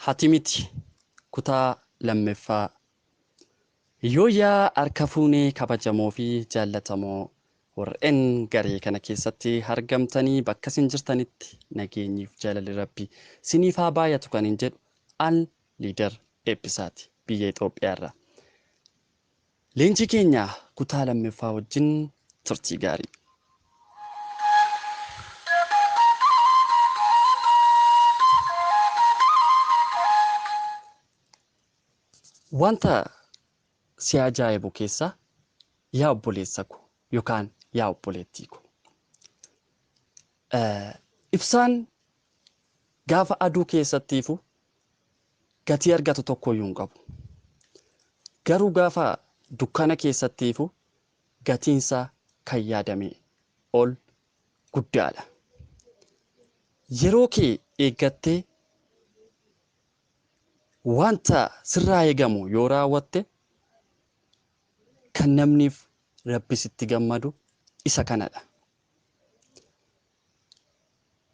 Hatimiti kutaa lammaffaa yoo yaa harka fuunee kabajamoo fi jaallatamoo warreen garee kana keessatti argamtanii bakka isin jirtanitti nageenyiif jaalalli rabbii siniif haa baay'atu kan hin jedhu al liidar eebbisaati biyya Itoophiyaarraa. Leenjii keenya kutaa lammaffaa wajjin turtii gaarii. Wanta si ajaa'ibu keessaa yaa obboleessa koo yookaan yaa obboleettii koo. Ibsaan gaafa aduu keessattiifu gatii argatu tokkoyyuu hin qabu. Garuu gaafa dukkana keessattiifu gatiinsaa kan yaadamee ol guddaadha. Yeroo kee eeggattee wanta sirraa eegamu yoo raawwatte kan namniif Rabbi sitti gammadu isa kanadha.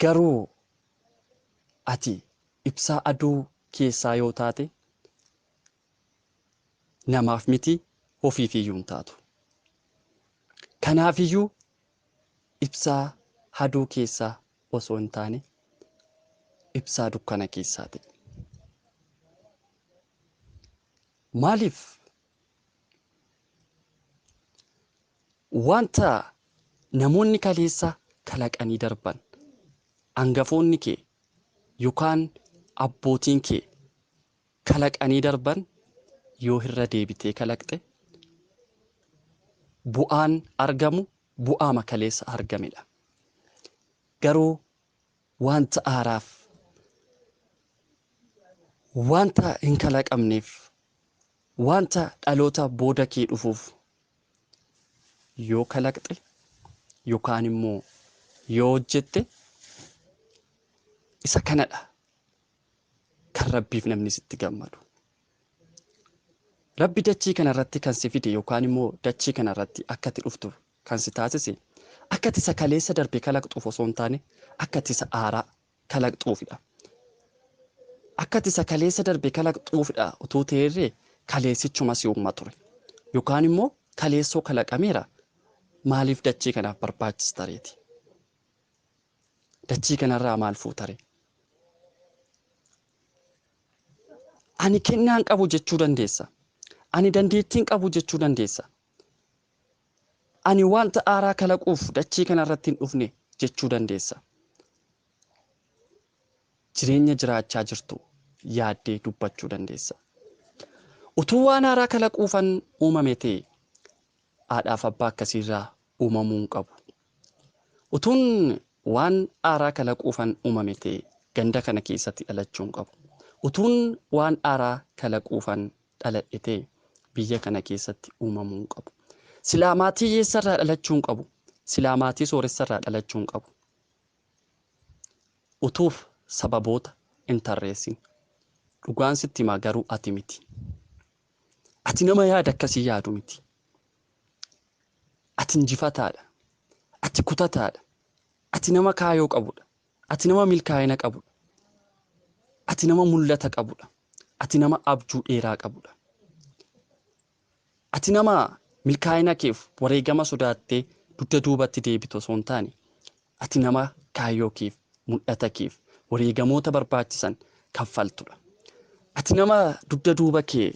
Garuu ati ibsaa aduu keessaa yoo taate namaaf miti ofiifiyyuu hin taatu. Kanaafiyyuu ibsaa aduu keessaa osoo hin taane ibsaa dukkana keessaa ta'e. Maaliif wanta namoonni kaleessa kalaqanii darban hangafoonni kee yookaan abbootiin kee kalaqanii darban yoo irra deebitee kalaqxe bu'aan argamu bu'aa kaleessa argamedha. Garuu wanta haaraaf wanta hin kalaqamneef wanta dhaloota booda kee dhufuuf yoo kalaqxe yookaan immoo yoo hojjette isa kanadha kan Rabbiif namni sitti gammadu. Rabbi dachii kanarratti kan si fide yookaan immoo dachii kanarratti akka ati dhuftu kan si taasise akka ati isa kaleessa darbe kalaqxuuf osoo hin taane akka ati isa haaraa kalaqxuufidha. Akka ati isa kaleessa darbe kalaqxuufidha utuu ta'erree kaleessichuma si uuma ture yookaan immoo kaleessoo kalaqameera maaliif dachii kanaaf barbaachistareeti? Dachii kanarraa maal fuutare? Ani kennaan qabu jechuu dandeessa. Ani dandeettiin qabu jechuu dandeessa. Ani wanta haaraa kalaquuf dachii kanarratti hin dhufne jechuu dandeessa. Jireenya jiraachaa jirtu yaaddee dubbachuu dandeessa. Utuu waan haaraa kalaquufan uumame ta'e haadhaaf abbaa akkasiirraa uumamuu hin qabu. Utuun waan haaraa kalaquufan uumame ta'e ganda kana keessatti dhalachuu hin qabu. Utuun waan haaraa kalaquufan dhaladhe ta'e biyya kana keessatti uumamuu hin qabu. Silaa maatii hiyyeessarraa dhalachuu hin qabu. Silaa maatii sooressarraa dhalachuu hin qabu. Utuuf sababoota hin tarreessin. Dhugaan sitti himaa garuu ati miti. Ati nama yaada akkasii yaadu miti. Ati injifataadha. Ati kutataadha. Ati nama kaayoo qabudha. Ati nama milkaa'ina qabudha. Ati nama mul'ata qabudha. Ati nama abjuu dheeraa qabudha. Ati nama milkaa'ina keef wareegama sodaattee dugda duubatti deebitu osoo hin taane ati nama kaayoo keef mul'ata keef wareegamoota barbaachisan kaffaltudha. Ati nama dugda duuba kee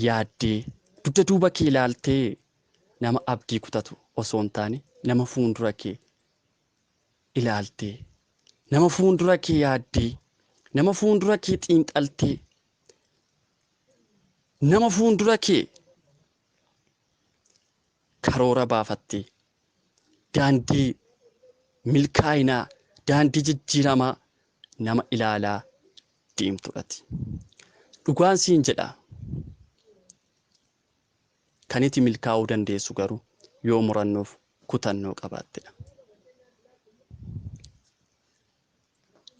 yaaddee dugda duuba kee ilaaltee nama abdii kutatu osoo hin taane nama fuuldura kee ilaaltee nama fuuldura kee yaaddee nama fuuldura kee xiinxaltee nama fuuldura kee karoora baafattee daandii milkaa'inaa daandii jijjiiramaa nama ilaalaa deemtudhati. Dhugaan siin jedha. Kan itti milkaa'uu dandeessu garuu yoo murannoof kutannoo qabaattedha.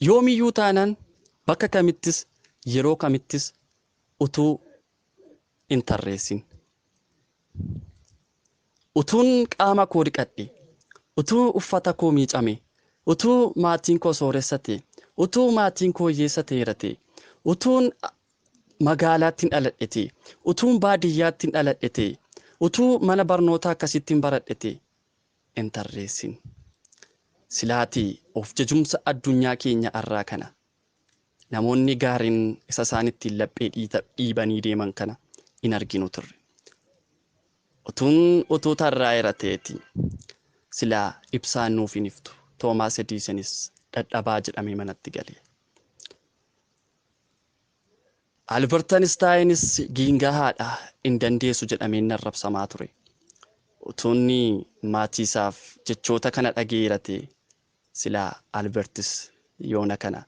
Yoomiyyuu taanaan bakka kamittis yeroo kamittis utuu hin tarreessin. Utuun qaama koo dhiqadhe, utuu uffata koo miicame, utuu maatiin koo sooressate, utuu maatiin koo hiyyeessa ta'eera ta'e, utuun magaalaatti dhaladhete, utuun baadiyyaatti dhaladhete, utuu mana barnootaa akkasittiin baradhete hin tarreessin. Silaatii of jajumsa addunyaa keenya irraa kana namoonni gaariin isa isaanitti laphee dhiibanii deeman kana in arginu turre. Utuu tarraa erateeti silaa ibsaan nuuf hin iftu. Toomaas Ediisenis dadhabaa jedhamee manatti galee. Albert Einsteinis giingaa haadha hin dandeessu jedhamee arrabsamaa ture. Utuunni maatii isaaf jechoota kana dhageerate silaa Albertis yoona kana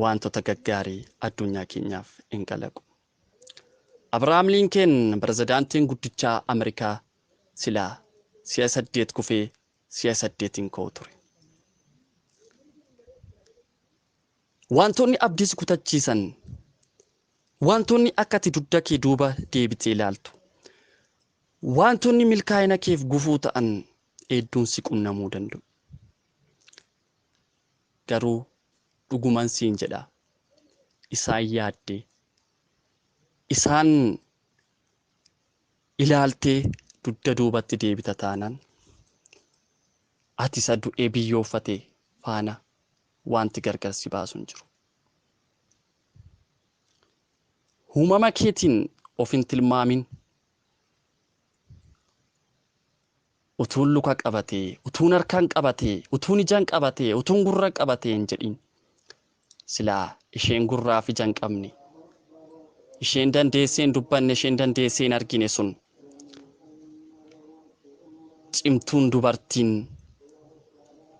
wantoota gaggaarii addunyaa keenyaaf hin kalaqu. Abrahaam Lincoln pirezidaantiin guddichaa Ameerikaa silaa si'a 8 kufee si'a 8 ka'u ture. Wantoonni abdiis kutachiisan, wantoonni akkati dugda kee duuba deebitee ilaaltu, wantoonni milkaa'ina keef gufuu ta'an hedduun si qunnamuu danda'u. Garuu dhugumaan siin jedha, isaan yaaddee, isaan ilaaltee dugda duubatti deebita taanaan ati isa du'ee biyyooffatee faana wanti gargar si baasu hin jiru. Uumama keetiin of hin tilmaamin. Utuun luka qabatee, utuun harkaan qabatee, utuun ijaan qabatee, utuun gurra qabatee hin jedhin. Silaa isheen gurraa fi ija hin qabne, isheen dandeessee hin dubbanne, isheen dandeessee hin argine sun cimtuun dubartiin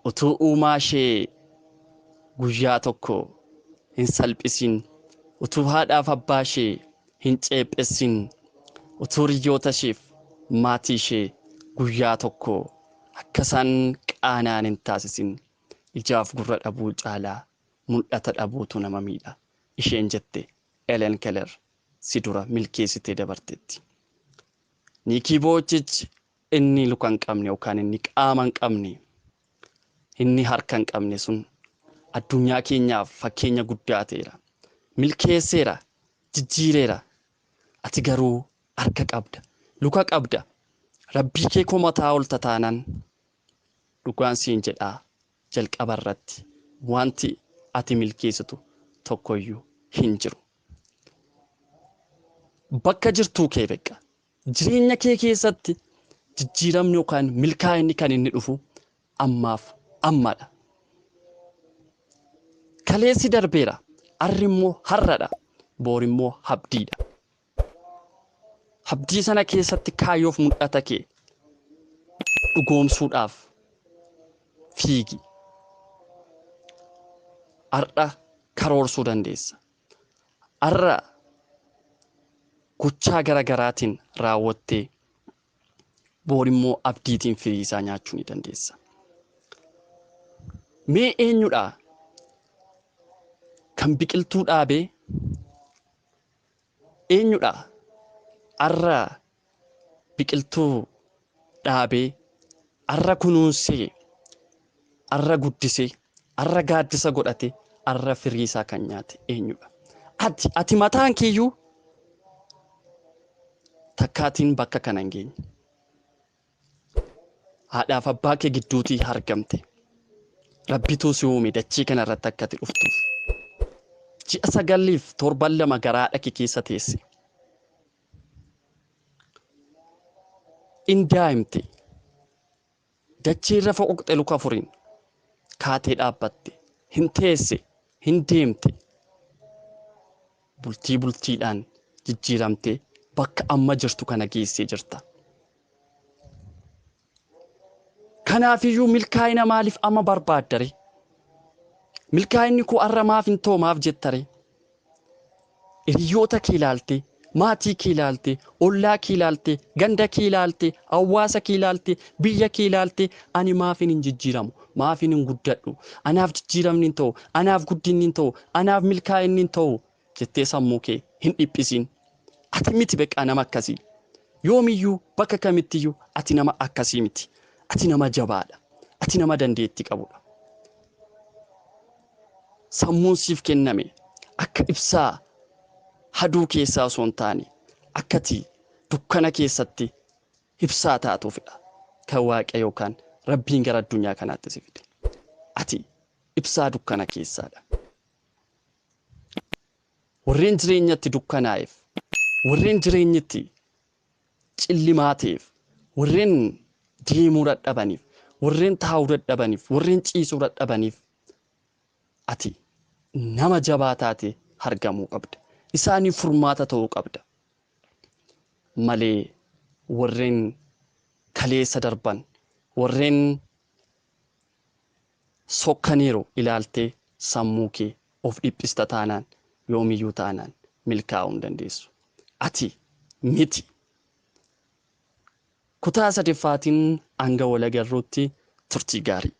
utuu uumaa ishee guyyaa tokko hin salphisin, utuu haadhaaf abbaa ishee hin ceephessin, utuu hiriyoota isheef maatii ishee guyyaa tokko akkasaan qaanaan hin taasisin, ijaaf gurra dhabuu caalaa mul'ata dhabuutu nama miidha. Isheen jette Ellen Keller si dura milkeessitee dabarteetti. Niikii Vujicic inni luka hin qabne yookaan inni qaama hin qabne, inni harka hin qabne sun addunyaa keenyaaf fakkeenya guddaa ta'eera. Milkeesseera, jijjiireera. Ati garuu harka qabda, luka qabda. Rabbii kee komataa ol taanaan dhugaan siin jedhaa jalqaba irratti wanti ati milkeessitu tokkoyyuu hin jiru. Bakka jirtuu kee beeqa. Jireenya kee keessatti jijjiiramni yookaan milkaa'inni kan inni dhufu ammaaf ammadha. Kaleessi darbeera, harri immoo har'adha, boor immoo abdiidha. Abdii sana keessatti kaayyoof mul'ata kee dhugoomsuudhaaf fiigi. Har'a karoorsuu dandeessa. Har'a gochaa garaagaraatiin raawwattee boor immoo abdiitiin firii isaa nyaachuu ni dandeessa. Mee eenyudha kan biqiltuu dhaabee? Eenyudha har'a biqiltuu dhaabee, har'a kunuunsee, har'a guddisee, har'a gaaddisa godhate, har'a firii isaa kan nyaate eenyudha? Ati mataan kiyyuu takkaatiin bakka kana hin geenye. Haadhaaf abbaa kee gidduutii argamte. Rabbituu si uume dachii kana irratti akka ati dhuftuuf. Ji'a 9 fi 7 garaa dhaqi keessa teesse. Indaa'imte. Dachii irra foqoqxe luka 4 kaatee dhaabbatte. Hin teesse, hin deemte. Bultiidhaan jijjiiramtee bakka amma jirtu kana geessee jirta. Kanaafiyyuu milkaa'ina maaliif amma barbaaddare? Milkaa'inni koo har'a maaf hin ta'u maaf jettare? Hiriyoota kee ilaalte, maatii kee ilaalte, ollaa kee ilaalte, ganda kee ilaalte, hawaasa kee ilaalte, biyya kee ilaalte, ani maafin hin jijjiiramu, maafin hin guddadhu, anaaf jijjiiramni hin ta'u, anaaf guddinni hin ta'u, anaaf milkaa'inni hin ta'u jettee sammuu kee hin dhiphisin. Ati miti beekaa nama akkasii. Yoomiyyuu bakka kamittiyyuu ati nama akkasii miti. Ati nama jabaadha. Ati nama dandeettii qabudha. Sammuun siif kenname, akka ibsaa haduu keessaa osoo hin taane akkati dukkana keessatti ibsaa taatuufidha kan Waaqa yookaan Rabbiin gara addunyaa kanaatti si fide. Ati ibsaa dukkana keessaadha. Warreen jireenyatti dukkanaa'eef, warreen jireenyatti cillimaa ta'eef, warreen deemuu dadhabaniif, warreen taa'uu dadhabaniif, warreen ciisuu dadhabaniif ati nama jabaa taate argamuu qabda. Isaanii furmaata ta'uu qabda. Malee warreen kaleessa darban, warreen sokkaniiru ilaaltee sammuu kee of dhiphista taanaan yoomiyyuu taanaan milkaa'uu hin dandeessu. Ati miti. Kutaa sadaffaatiin hanga wal agarruutti turtii gaarii.